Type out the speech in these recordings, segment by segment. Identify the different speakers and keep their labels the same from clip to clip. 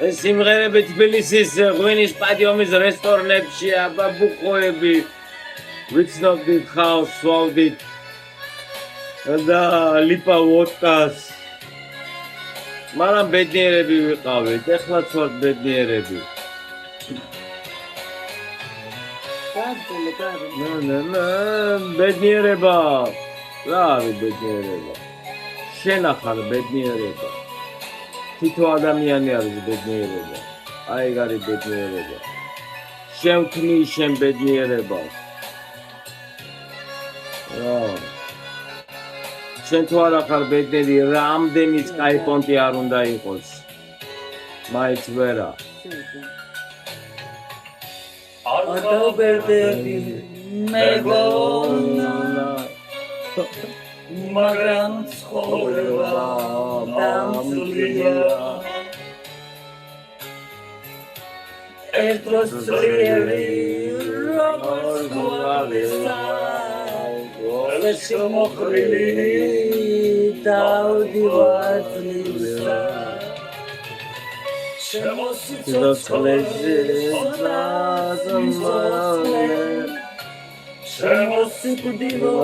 Speaker 1: ეს სიმღერები თბილისის ღვინის პატიომის რესტორნებში აბა ბუხოები ვიცნობდით ხავს სვავდით და ლიპა ვოდკას მაგრამ ბედნიერები ვიყავით ეხლაც ვართ ბედნიერები ბედნიერება რა არის ბედნიერება შენ ახარ ბედნიერება თითო ადამიანი არის ბედნიერება აი ეგ არის ბედნიერება შენ ვქმნი შენ ბედნიერებას რა შენ თუ არ ახარ ბედნიერი რამდენიც კაი პონტი არ უნდა იყოს მაინც ვერა
Speaker 2: Adalberdeki megona Magran skoleva damsulia Ertros lievi Romos gualesa Olesho mokrili Daudi vatlisa
Speaker 1: Los colegios
Speaker 2: Shemos sikudivo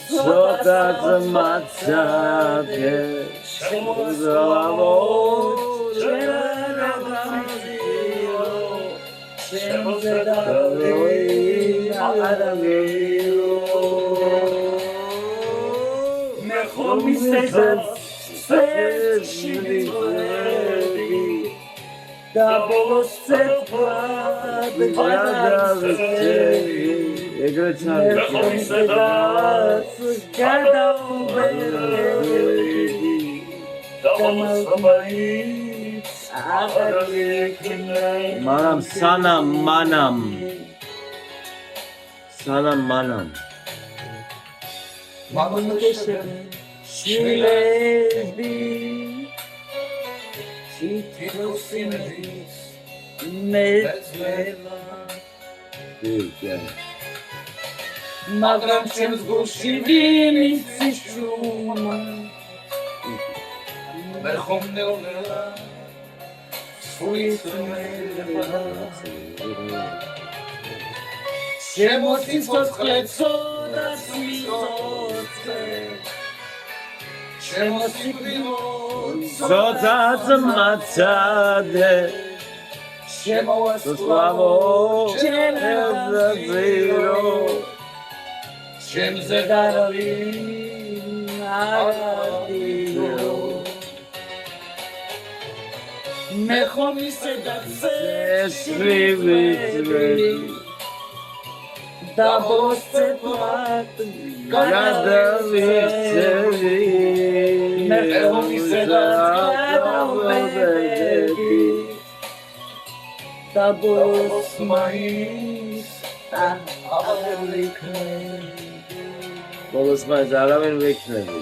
Speaker 1: Sokat matzake
Speaker 2: Shemos
Speaker 1: Zalavo
Speaker 2: Sheragamzio Shemos adavio Mechomisezat Svet shivitvevi Da bolos cepad
Speaker 1: ეგრეც არის
Speaker 2: Mechomisezat Gadauberi Damalsamait Adaveknei
Speaker 1: მაგრამ სანამ მანამ
Speaker 2: Shiledi Citrosinis Metveva Magram Chems Gushi Vinici Shuma Verchom Neolera Suisuneva Shemotin Soskletso Da Smitotse
Speaker 1: Sotat matzade Slavo Zero
Speaker 2: Shemzedarovin Aradio Mechomisedatse Shivitvevi Daboseplat
Speaker 1: Gadavitsevi
Speaker 2: Mechomisedatse Dabosmais Ahalikne
Speaker 1: Bolos mains aravin veknevi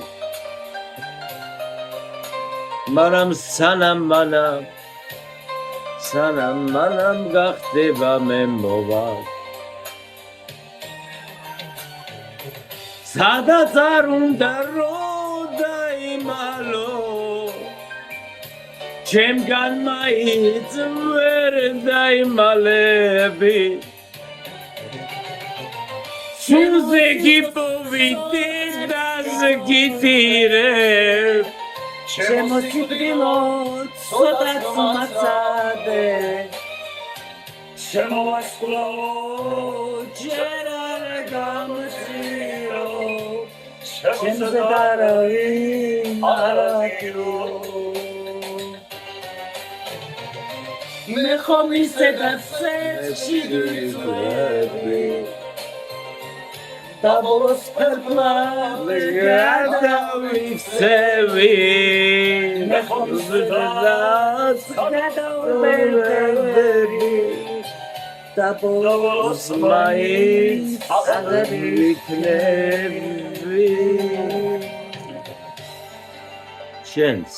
Speaker 1: Maram sanam manam gakhteba memova Sadats ar unda ro daimalo Chemgan maits ver daimalebi Shuze gipovite das gitire
Speaker 2: Shemosiprilot Sotats matzade Shemoaskulot Geraragamziro Shemzedaravin Arakiro Mechomisedatse Shivitvevi Dabolos perplat
Speaker 1: Gadavitsevi
Speaker 2: Mechomisedat Gadauberderi Dabolos
Speaker 1: mains aravitnevi Chance